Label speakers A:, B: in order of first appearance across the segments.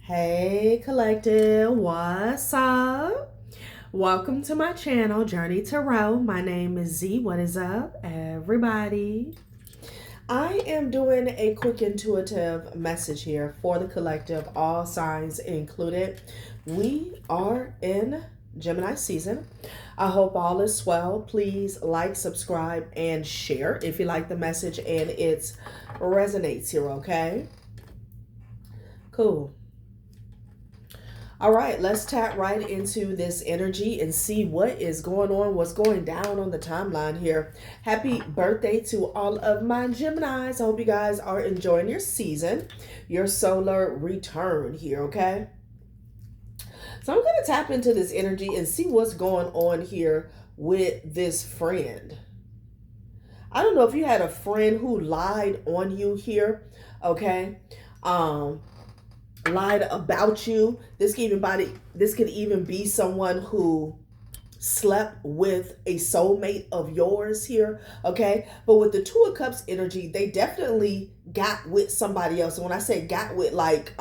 A: Hey collective, what's up? Welcome to my channel, Journey Tarot. My name is Z. What is up, everybody? I am doing a quick intuitive message here for the collective, all signs included. We are in Gemini season. I hope all is well. Please like, subscribe, and share if you like the message and it resonates here, okay? Cool. All right, let's tap right into this energy and see what is going on, what's going down on the timeline here. Happy birthday to all of my Geminis. I hope you guys are enjoying your season, your solar return here, okay? So I'm going to tap into this energy and see what's going on here with this friend. I don't know if you had a friend who lied on you here, okay? Lied about you. This could even be someone who slept with a soulmate of yours here, okay? But with the Two of Cups energy, they definitely got with somebody else. And when I say got with, like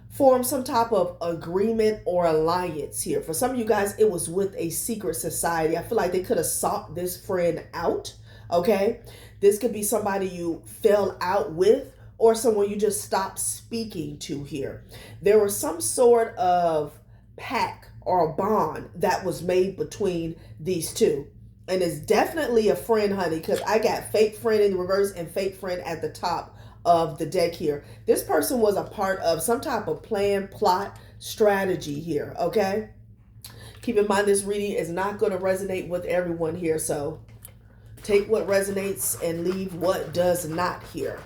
A: formed some type of agreement or alliance here. For some of you guys, it was with a secret society. I feel like they could have sought this friend out, okay? This could be somebody you fell out with, or someone you just stopped speaking to here. There was some sort of pact or a bond that was made between these two. And it's definitely a friend, honey, because I got fake friend in the reverse and fake friend at the top of the deck here. This person was a part of some type of plan, plot, strategy here, okay? Keep in mind this reading is not going to resonate with everyone here, so take what resonates and leave what does not here.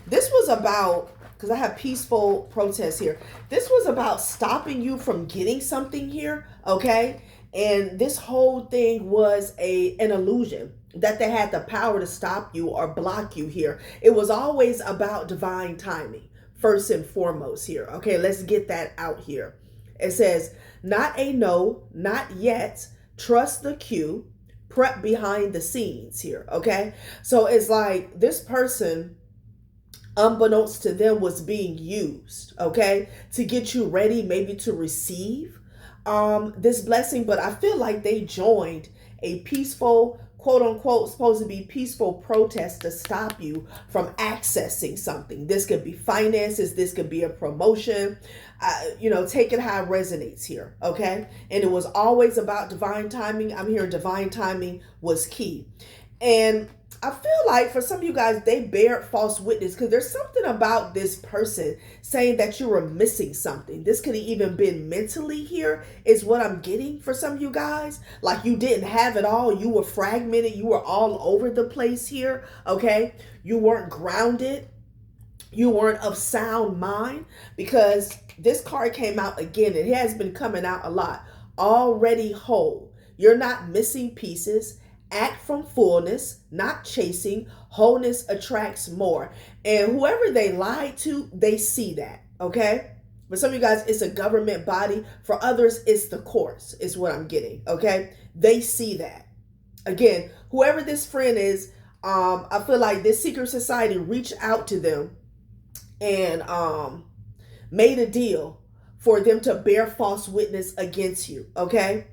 A: This was about, because I have peaceful protest here. This was about stopping you from getting something here, okay? And this whole thing was an illusion that they had the power to stop you or block you here. It was always about divine timing, first and foremost here. Okay, let's get that out here. It says, not a no, not yet, trust the cue, prep behind the scenes here, okay? So it's like this person, unbeknownst to them, was being used, okay, to get you ready maybe to receive this blessing. But I feel like they joined a peaceful, quote unquote, supposed to be peaceful protest to stop you from accessing something. This could be finances, this could be a promotion, take it how it resonates here, okay? And it was always about divine timing. I'm hearing divine timing was key. And I feel like for some of you guys, they bear false witness because there's something about this person saying that you were missing something. This could have even been mentally here is what I'm getting for some of you guys. Like you didn't have it all. You were fragmented. You were all over the place here, okay? You weren't grounded. You weren't of sound mind, because this card came out again. It has been coming out a lot. Already whole. You're not missing pieces. Act from fullness, not chasing. Wholeness attracts more. And whoever they lied to, they see that, okay? For some of you guys, it's a government body. For others, it's the courts, is what I'm getting, okay? They see that. Again, whoever this friend is, I feel like this secret society reached out to them and made a deal for them to bear false witness against you, okay?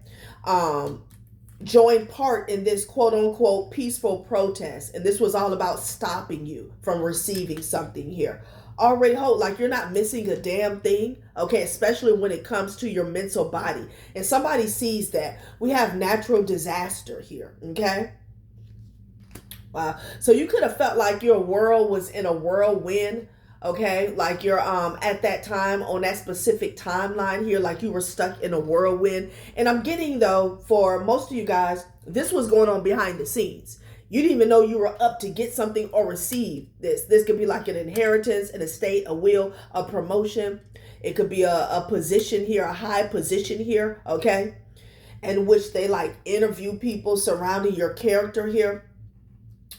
A: Joined part in this quote unquote peaceful protest. And this was all about stopping you from receiving something here. Already hold, like you're not missing a damn thing, okay? Especially when it comes to your mental body. And somebody sees that. We have natural disaster here, okay? Wow. So you could have felt like your world was in a whirlwind, okay? Like you're at that time on that specific timeline here, like you were stuck in a whirlwind. And I'm getting, though, for most of you guys, this was going on behind the scenes. You didn't even know you were up to get something or receive this. This could be like an inheritance, an estate, a will, a promotion. It could be a position here, a high position here, okay? In which they like interview people surrounding your character here.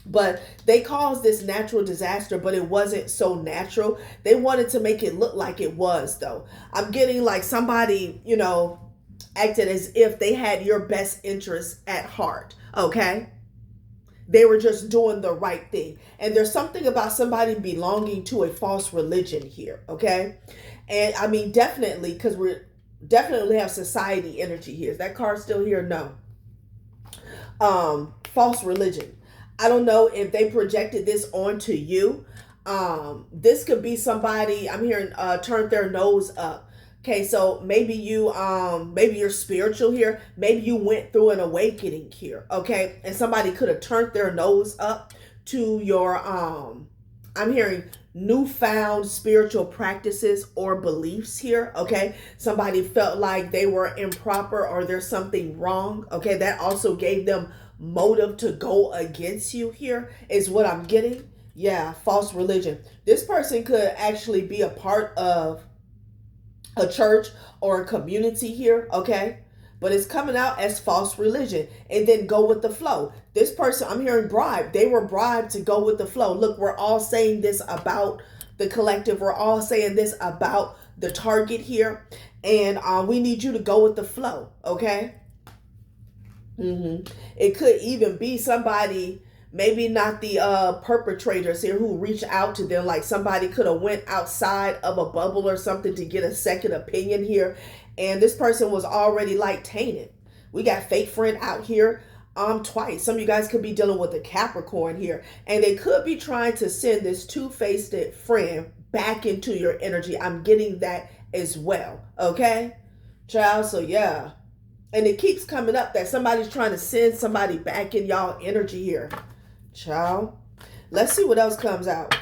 A: But they caused this natural disaster, but it wasn't so natural. They wanted to make it look like it was, though. I'm getting like somebody, acted as if they had your best interests at heart, okay? They were just doing the right thing. And there's something about somebody belonging to a false religion here, okay? And I mean, definitely, because we're definitely have society energy here. Is that card still here? No. False religion. I don't know if they projected this onto you. This could be somebody, I'm hearing, turned their nose up. Okay, so maybe maybe you're spiritual here. Maybe you went through an awakening here, okay? And somebody could have turned their nose up to your, I'm hearing newfound spiritual practices or beliefs here, okay? Somebody felt like they were improper or there's something wrong, okay? That also gave them motive to go against you here is what I'm getting. Yeah, false religion. This person could actually be a part of a church or a community here, okay? But it's coming out as false religion. And then go with the flow. This person, I'm hearing bribe. They were bribed to go with the flow. Look, we're all saying this about the collective. We're all saying this about the target here. And we need you to go with the flow, okay? It could even be somebody, maybe not the perpetrators here who reach out to them. Like somebody could have went outside of a bubble or something to get a second opinion here. And this person was already like tainted. We got fake friend out here twice. Some of you guys could be dealing with a Capricorn here. And they could be trying to send this two-faced friend back into your energy. I'm getting that as well. Okay, child? So yeah. And it keeps coming up that somebody's trying to send somebody back in y'all energy here. Child. Let's see what else comes out.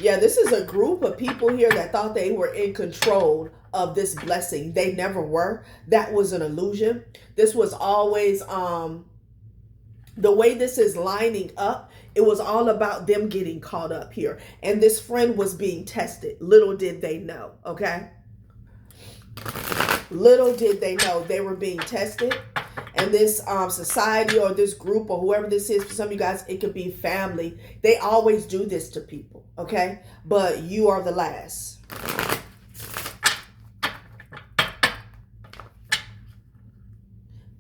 A: Yeah, this is a group of people here that thought they were in control of this blessing. They never were. That was an illusion. This was always, the way this is lining up, it was all about them getting caught up here. And this friend was being tested. Little did they know, okay? Little did they know they were being tested. And this society or this group or whoever this is, for some of you guys, it could be family. They always do this to people, okay? But you are the last.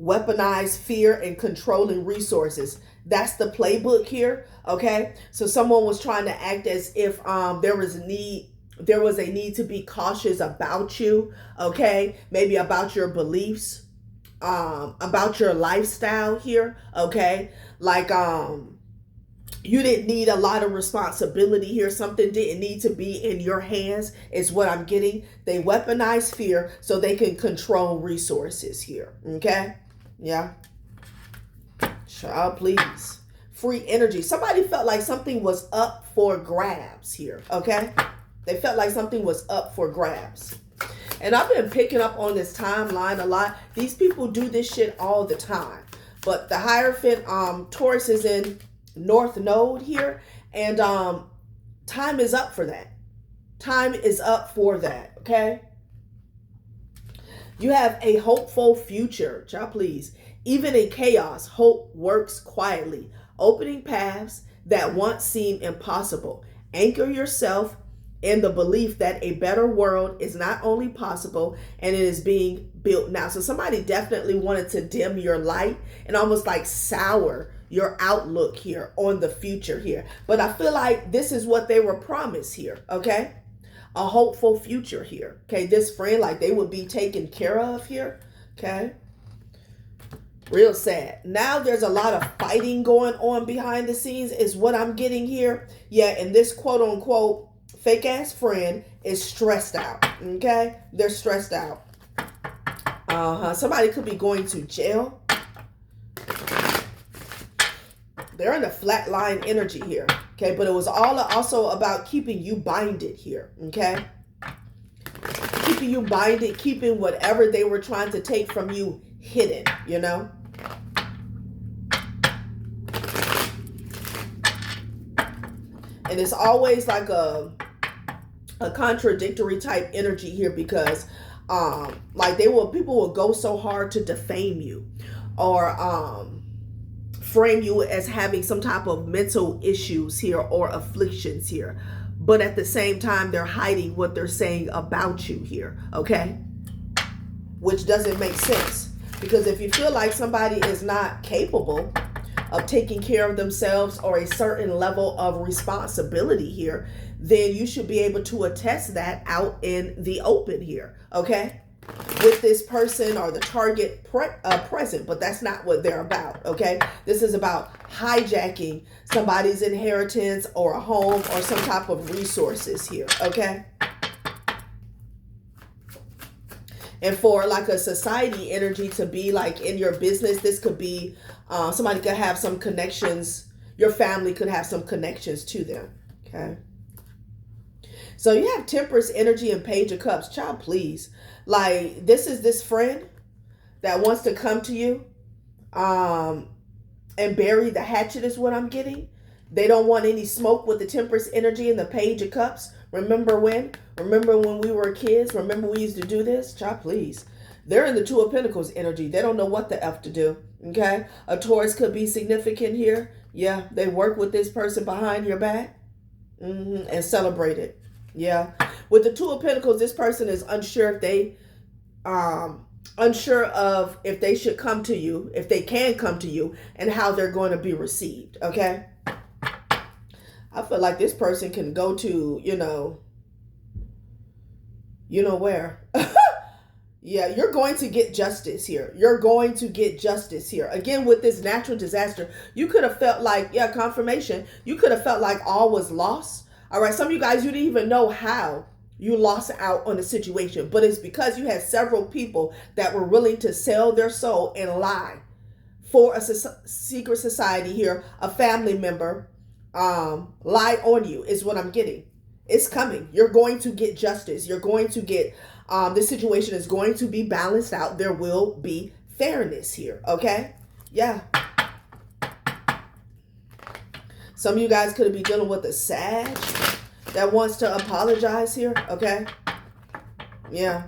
A: Weaponize fear and controlling resources. That's the playbook here, okay? So someone was trying to act as if there was a need to be cautious about you, okay? Maybe about your beliefs, about your lifestyle here, okay? Like you didn't need a lot of responsibility here. Something didn't need to be in your hands is what I'm getting. They weaponize fear so they can control resources here, okay? Yeah. Child, please. Free energy. Somebody felt like something was up for grabs here, okay? They felt like something was up for grabs. And I've been picking up on this timeline a lot. These people do this shit all the time. But the Hierophant, Taurus is in North Node here. And time is up for that. Time is up for that, okay? You have a hopeful future. Child, please. Even in chaos, hope works quietly, opening paths that once seemed impossible. Anchor yourself in the belief that a better world is not only possible, and it is being built now. So somebody definitely wanted to dim your light and almost like sour your outlook here on the future here. But I feel like this is what they were promised here, okay? A hopeful future here, okay? This friend, like they would be taken care of here, okay? Real sad. Now there's a lot of fighting going on behind the scenes is what I'm getting here. Yeah, and this quote unquote fake ass friend is stressed out, okay? They're stressed out. Somebody could be going to jail. They're in a flatline energy here, okay? But it was all also about keeping you binded here, okay? Keeping you binded, keeping whatever they were trying to take from you hidden, you know? And it's always like a contradictory type energy here because like people will go so hard to defame you or frame you as having some type of mental issues here or afflictions here. But at the same time, they're hiding what they're saying about you here, okay? Which doesn't make sense. Because if you feel like somebody is not capable of taking care of themselves or a certain level of responsibility here, then you should be able to attest that out in the open here, okay? With this person or the target present, but that's not what they're about, okay? This is about hijacking somebody's inheritance or a home or some type of resources here, okay? And for like a society energy to be like in your business, this could be somebody could have some connections. Your family could have some connections to them, okay? So you have Temperance energy and Page of Cups. Child, please. Like, this is this friend that wants to come to you and bury the hatchet is what I'm getting. They don't want any smoke with the Temperance energy and the Page of Cups. Remember when? Remember when we were kids? Remember we used to do this? Child, please. They're in the Two of Pentacles energy. They don't know what the F to do, okay? A Taurus could be significant here. Yeah, they work with this person behind your back and celebrate it. Yeah. With the Two of Pentacles, this person is unsure if they unsure of if they should come to you, if they can come to you, and how they're going to be received, okay? I feel like this person can go to, you know where. Yeah, you're going to get justice here. You're going to get justice here. Again, with this natural disaster, you could have felt like, yeah, confirmation. You could have felt like all was lost. All right, some of you guys, you didn't even know how you lost out on the situation, but it's because you had several people that were willing to sell their soul and lie for a secret society here. A family member lied on you is what I'm getting. It's coming. You're going to get justice. You're going to get, this situation is going to be balanced out. There will be fairness here, okay? Yeah. Some of you guys could be dealing with a Sag that wants to apologize here, okay? Yeah.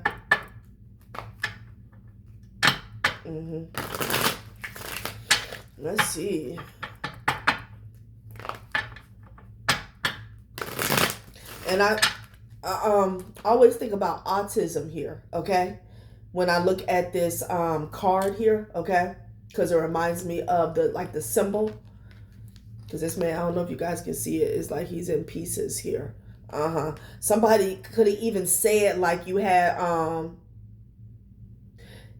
A: Let's see. And I always think about autism here, okay? When I look at this card here, okay? Because it reminds me of the symbol. Because this man, I don't know if you guys can see it, it's like he's in pieces here. Somebody could have even said like you had,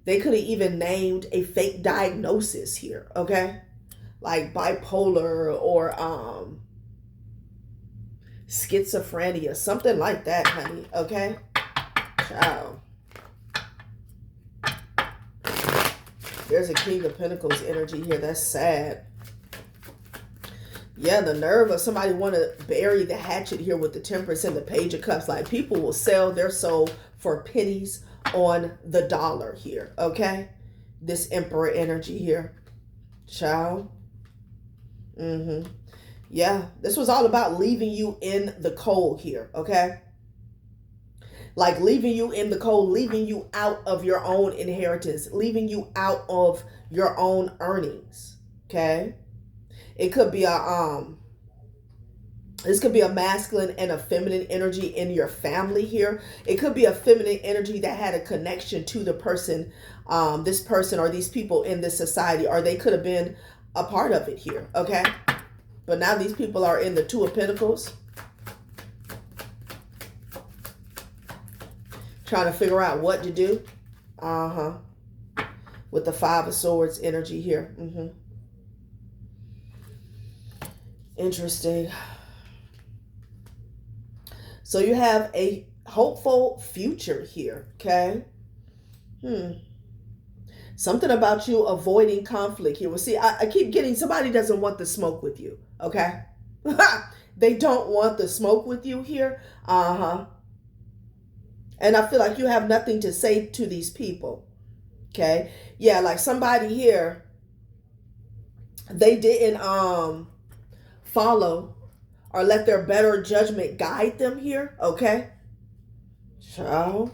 A: they could have even named a fake diagnosis here, okay? Like bipolar or schizophrenia, something like that, honey, okay? Ciao. There's a King of Pentacles energy here. That's sad. Yeah, the nerve of somebody want to bury the hatchet here with the Temperance and the Page of Cups. Like, people will sell their soul for pennies on the dollar here, okay? This Emperor energy here. Ciao. Yeah, this was all about leaving you in the cold here, okay? Like leaving you in the cold, leaving you out of your own inheritance, leaving you out of your own earnings, okay? It could be this could be a masculine and a feminine energy in your family here. It could be a feminine energy that had a connection to the person, this person or these people in this society, or they could have been a part of it here, okay? But now these people are in the Two of Pentacles, trying to figure out what to do. With the Five of Swords energy here. Interesting. So you have a hopeful future here, okay? Something about you avoiding conflict here. Well, see, I keep getting somebody doesn't want the smoke with you, okay? They don't want the smoke with you here. And I feel like you have nothing to say to these people, okay? Yeah, like somebody here, they didn't follow or let their better judgment guide them here, okay? So,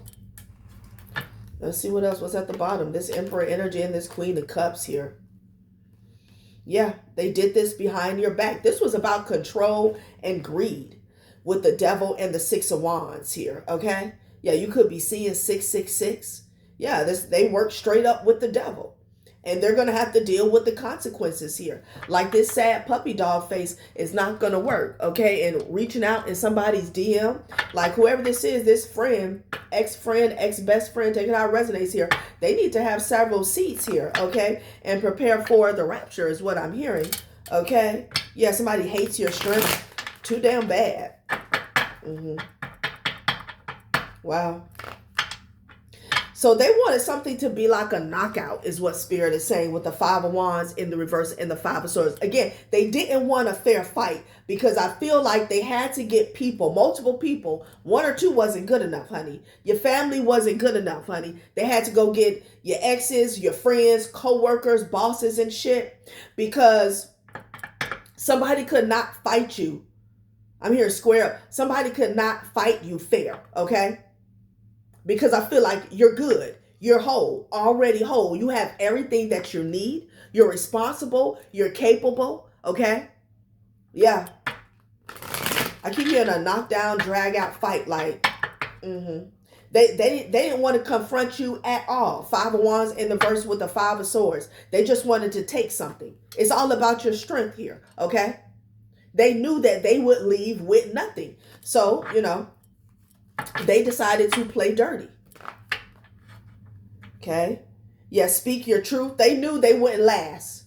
A: let's see what else was at the bottom. This Emperor energy and this Queen of Cups here. Yeah, they did this behind your back. This was about control and greed with the Devil and the Six of Wands here, okay? Yeah, you could be seeing 666. Yeah, they work straight up with the devil. And they're going to have to deal with the consequences here. Like this sad puppy dog face is not going to work, okay? And reaching out in somebody's DM, like whoever this is, this friend, ex-best friend, taking out resonates here, they need to have several seats here, okay? And prepare for the rapture is what I'm hearing, okay? Yeah, somebody hates your strength too damn bad. Wow. So they wanted something to be like a knockout is what Spirit is saying with the Five of Wands in the reverse and the Five of Swords. Again, they didn't want a fair fight because I feel like they had to get people, multiple people. One or two wasn't good enough, honey. Your family wasn't good enough, honey. They had to go get your exes, your friends, co-workers, bosses and shit because somebody could not fight you. I'm here square up. Somebody could not fight you fair, okay? Because I feel like you're good. You're whole, already whole. You have everything that you need. You're responsible. You're capable. Okay? Yeah. I keep hearing a knockdown, drag out fight. Like, They didn't want to confront you at all. Five of Wands in the verse with the Five of Swords. They just wanted to take something. It's all about your strength here. Okay? They knew that they would leave with nothing. So, they decided to play dirty. Okay? Yeah, speak your truth. They knew they wouldn't last.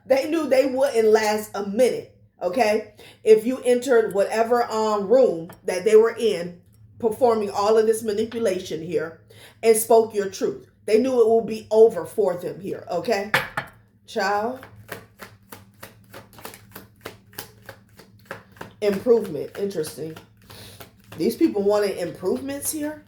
A: They knew they wouldn't last a minute. Okay? If you entered whatever room that they were in, performing all of this manipulation here, and spoke your truth. They knew it would be over for them here. Okay? Child. Improvement. Interesting. These people wanted improvements here.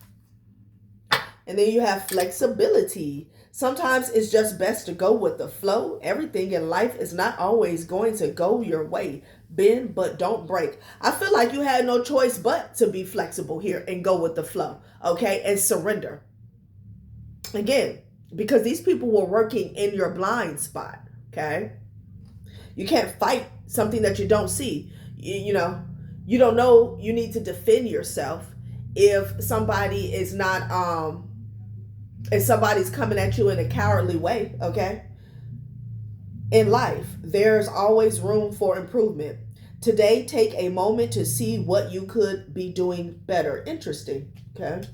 A: And then you have flexibility. Sometimes it's just best to go with the flow. Everything in life is not always going to go your way. Bend, but don't break. I feel like you had no choice but to be flexible here and go with the flow. Okay? And surrender. Again, because these people were working in your blind spot. Okay? You can't fight something that you don't see. You don't know you need to defend yourself if somebody is not, if somebody's coming at you in a cowardly way, okay? In life, there's always room for improvement. Today, take a moment to see what you could be doing better. Interesting, okay?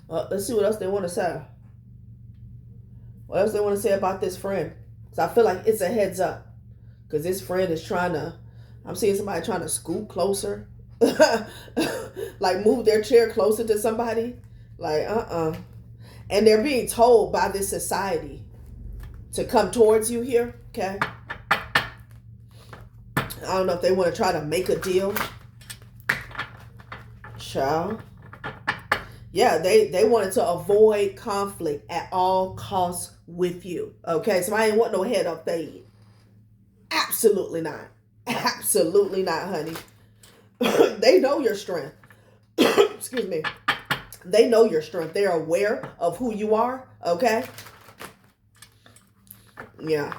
A: Let's see what else they want to say. What else they want to say about this friend? So I feel like it's a heads up because this friend is I'm seeing somebody trying to scoot closer. Like move their chair closer to somebody. Like, And they're being told by this society to come towards you here. Okay. I don't know if they want to try to make a deal. Child. Yeah, they wanted to avoid conflict at all costs with you. Okay. So I ain't want no head up fade. Absolutely not. Absolutely not, honey. They know your strength. Excuse me. They know your strength. They're aware of who you are. Okay? Yeah.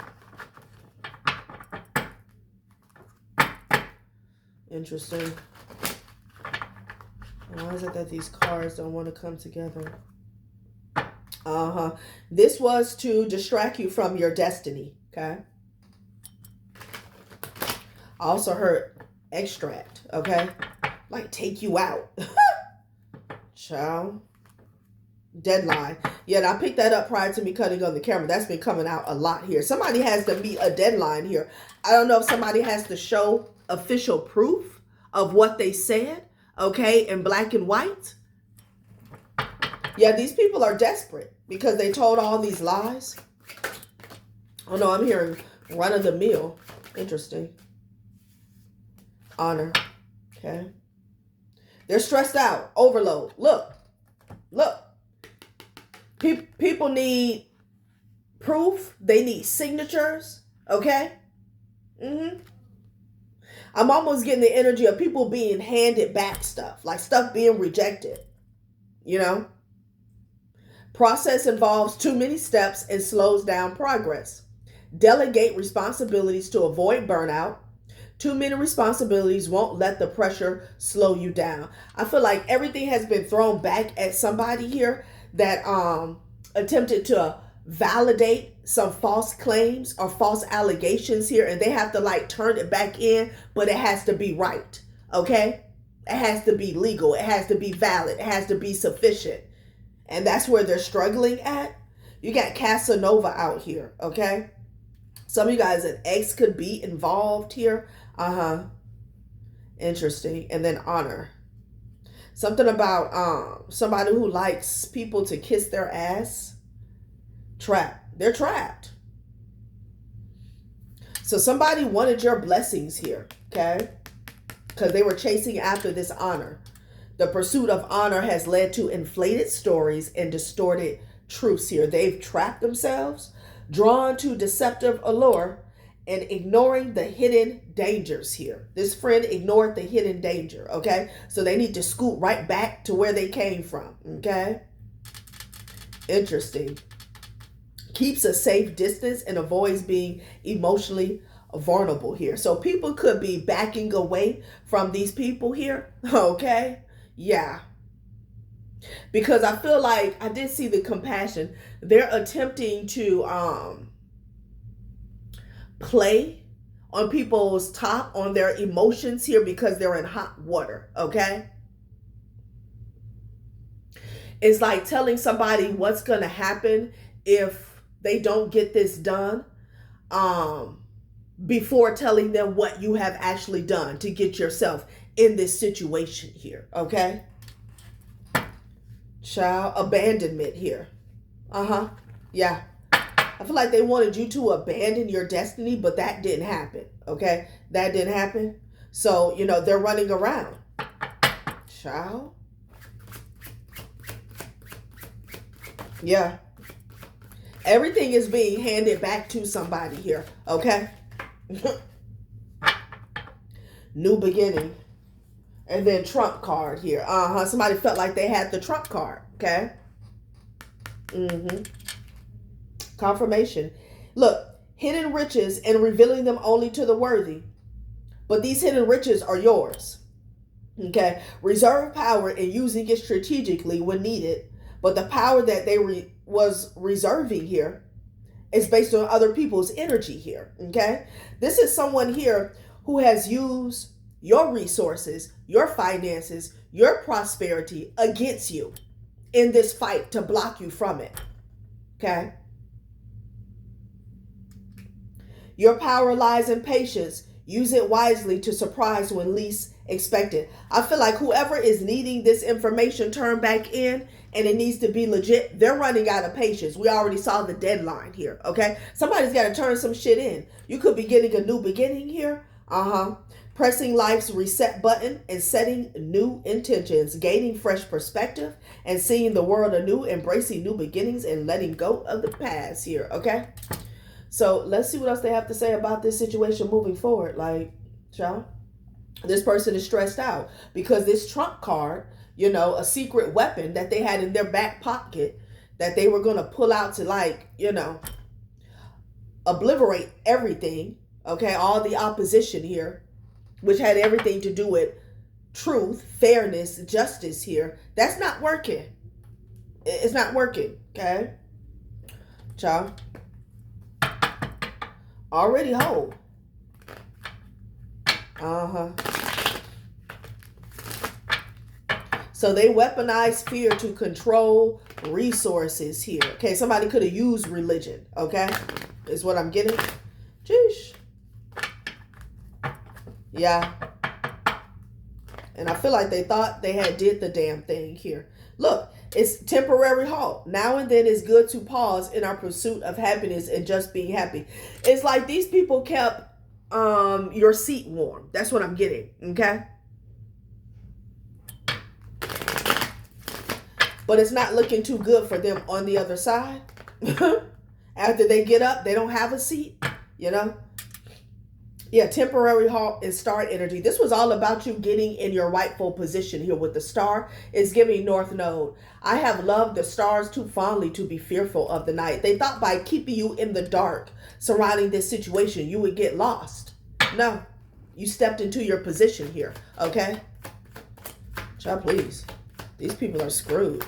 A: Interesting. Why is it that these cards don't want to come together? This was to distract you from your destiny. Okay? I also heard extract, okay? Like take you out. Child. Deadline. Yeah, and I picked that up prior to me cutting on the camera. That's been coming out a lot here. Somebody has to meet a deadline here. I don't know if somebody has to show official proof of what they said, okay, in black and white. Yeah, these people are desperate because they told all these lies. Oh no, I'm hearing run of the mill. Interesting. Honor. Okay. They're stressed out. Overload. Look. People need proof. They need signatures. Okay. I'm almost getting the energy of people being handed back stuff. Like stuff being rejected. Process involves too many steps and slows down progress. Delegate responsibilities to avoid burnout. Too many responsibilities won't let the pressure slow you down. I feel like everything has been thrown back at somebody here that attempted to validate some false claims or false allegations here, and they have to like turn it back in, but it has to be right, okay? It has to be legal, it has to be valid, it has to be sufficient. And that's where they're struggling at. You got Casanova out here, okay? Some of you guys, an ex could be involved here. Interesting. And then honor. Something about somebody who likes people to kiss their ass. Trapped. They're trapped. So somebody wanted your blessings here, okay? Because they were chasing after this honor. The pursuit of honor has led to inflated stories and distorted truths here. They've trapped themselves, drawn to deceptive allure, and ignoring the hidden dangers here. This friend ignored the hidden danger, okay? So they need to scoot right back to where they came from, okay? Interesting. Keeps a safe distance and avoids being emotionally vulnerable here. So people could be backing away from these people here, okay? Yeah. Because I feel like I did see the compassion. They're attempting to play on people's top, on their emotions here because they're in hot water, okay? It's like telling somebody what's going to happen if they don't get this done before telling them what you have actually done to get yourself in this situation here, okay? Child, abandonment here. Yeah. I feel like they wanted you to abandon your destiny, but that didn't happen, okay? That didn't happen. So, you know, they're running around. Child. Yeah. Everything is being handed back to somebody here, okay? New beginning. And then Trump card here. Somebody felt like they had the Trump card, okay? Confirmation. Look, hidden riches and revealing them only to the worthy. But these hidden riches are yours, okay? Reserve power and using it strategically when needed. But the power that they was reserving here is based on other people's energy here, okay? This is someone here who has used your resources, your finances, your prosperity against you in this fight to block you from it, okay? Your power lies in patience. Use it wisely to surprise when least expected. I feel like whoever is needing this information turned back in and it needs to be legit, they're running out of patience. We already saw the deadline here, okay? Somebody's got to turn some shit in. You could be getting a new beginning here. Pressing life's reset button and setting new intentions, gaining fresh perspective and seeing the world anew, embracing new beginnings and letting go of the past here, okay? So let's see what else they have to say about this situation moving forward. Like, y'all, this person is stressed out because this Trump card, you know, a secret weapon that they had in their back pocket that they were going to pull out to, like, you know, obliterate everything, okay, all the opposition here, which had everything to do with truth, fairness, justice here. That's not working. It's not working, okay? Child. Already whole. So they weaponize fear to control resources here. Okay, somebody could have used religion, okay? Is what I'm getting. Jeez. Yeah. And I feel like they thought they had did the damn thing here. Look, it's temporary halt. Now and then it's good to pause in our pursuit of happiness and just being happy. It's like these people kept your seat warm. That's what I'm getting, okay? But it's not looking too good for them on the other side. After they get up, they don't have a seat, you know? Yeah, temporary halt and star energy. This was all about you getting in your rightful position here with the star. It's giving North Node. I have loved the stars too fondly to be fearful of the night. They thought by keeping you in the dark surrounding this situation, you would get lost. No, you stepped into your position here, okay? Child, please. These people are screwed.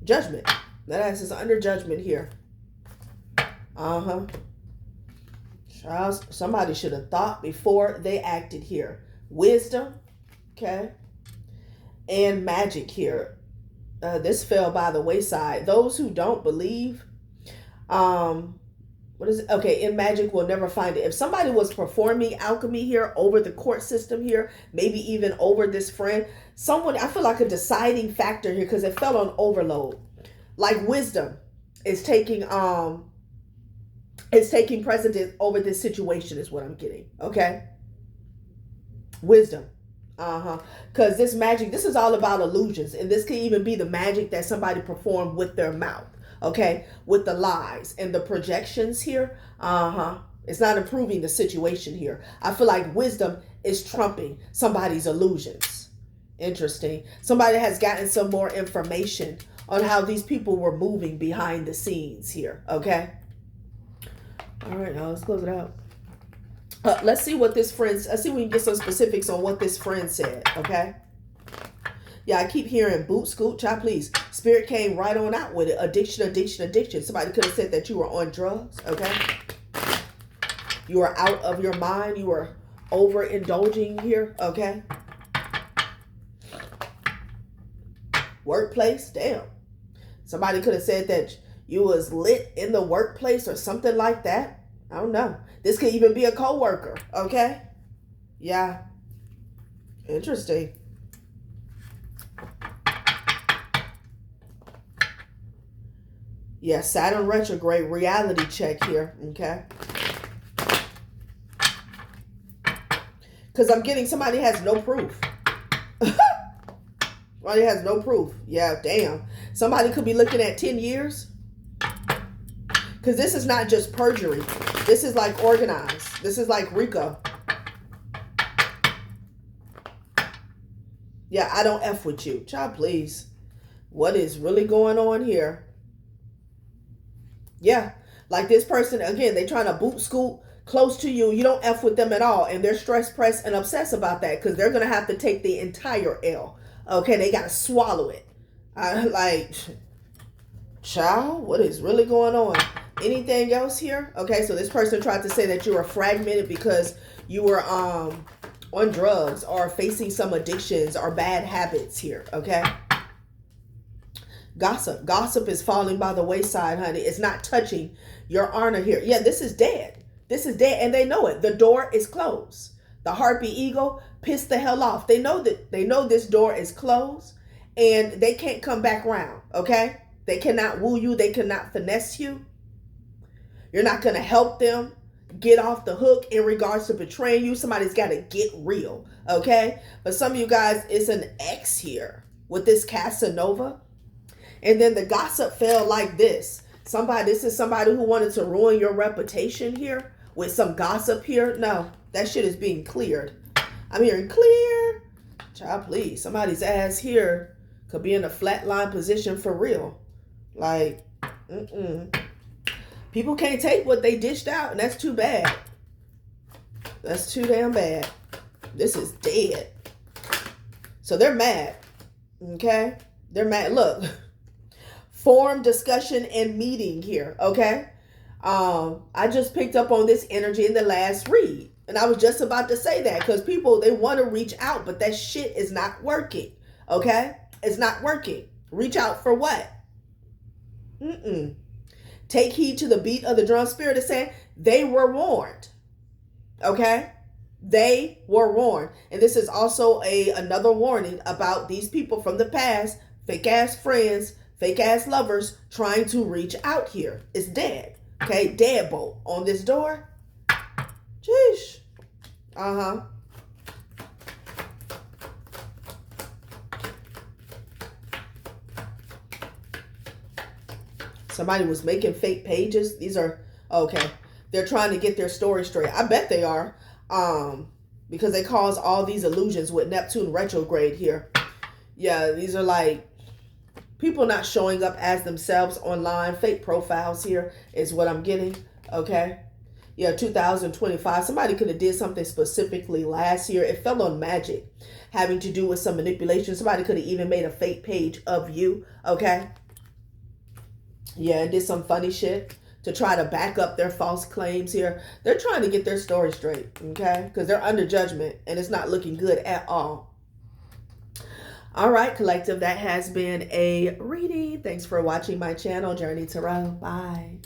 A: Judgment. That ass is under judgment here. Charles, somebody should have thought before they acted here. Wisdom, okay, and magic here. This fell by the wayside. Those who don't believe, what is it? Okay, in magic will never find it. If somebody was performing alchemy here over the court system here, maybe even over this friend, someone, I feel like a deciding factor here because it fell on overload. Like wisdom is taking precedence over this situation is what I'm getting. Okay. Wisdom. Because this magic, this is all about illusions. And this can even be the magic that somebody performed with their mouth. Okay, with the lies and the projections here, it's not improving the situation here. I feel like wisdom is trumping somebody's illusions. Interesting. Somebody has gotten some more information on how these people were moving behind the scenes here. Okay. All right, now let's close it out. Let's see what this friend. Let's see if we can get some specifics on what this friend said. Okay. Yeah, I keep hearing boot, scoot, child, please. Spirit came right on out with it. Addiction, addiction, addiction. Somebody could have said that you were on drugs, okay? You were out of your mind. You were overindulging here, okay? Workplace, damn. Somebody could have said that you was lit in the workplace or something like that. I don't know. This could even be a coworker, okay? Yeah. Interesting. Yeah, Saturn retrograde reality check here, okay? Because I'm getting somebody has no proof. Somebody has no proof. Yeah, damn. Somebody could be looking at 10 years. Because this is not just perjury. This is like organized. This is like RICO. Yeah, I don't F with you. Child, please. What is really going on here? Yeah, like this person, again, they trying to boot scoot close to you. You don't F with them at all. And they're stressed, pressed, and obsessed about that because they're going to have to take the entire L. Okay, they got to swallow it. Like, child, what is really going on? Anything else here? Okay, so this person tried to say that you were fragmented because you were on drugs or facing some addictions or bad habits here, okay? Gossip is falling by the wayside, honey. It's not touching your honor here. Yeah, this is dead. This is dead, and they know it. The door is closed. The harpy eagle pissed the hell off. They know this door is closed, and they can't come back around, okay? They cannot woo you. They cannot finesse you. You're not going to help them get off the hook in regards to betraying you. Somebody's got to get real, okay? But some of you guys, it's an X here with this Casanova. And then the gossip fell like this. This is somebody who wanted to ruin your reputation here with some gossip here. No, that shit is being cleared. I'm hearing clear. Child, please. Somebody's ass here could be in a flatline position for real. Like, people can't take what they dished out, and that's too bad. That's too damn bad. This is dead. So they're mad. Okay? They're mad. Look. Form, discussion, and meeting here, okay? I just picked up on this energy in the last read. And I was just about to say that because people, they want to reach out, but that shit is not working, okay? It's not working. Reach out for what? Take heed to the beat of the drum. Spirit is saying they were warned, okay? They were warned. And this is also another warning about these people from the past, fake-ass friends, fake-ass lovers trying to reach out here. It's dead. Okay? Deadbolt on this door. Jeez. Somebody was making fake pages. These are, okay. They're trying to get their story straight. I bet they are. Because they cause all these illusions with Neptune retrograde here. Yeah, these are like people not showing up as themselves online. Fake profiles here is what I'm getting. Okay. Yeah, 2025. Somebody could have did something specifically last year. It fell on magic, having to do with some manipulation. Somebody could have even made a fake page of you. Okay. Yeah, and did some funny shit to try to back up their false claims here. They're trying to get their story straight, okay? Because they're under judgment and it's not looking good at all. All right, collective, that has been a reading. Thanks for watching my channel, Journey Tarot. Bye.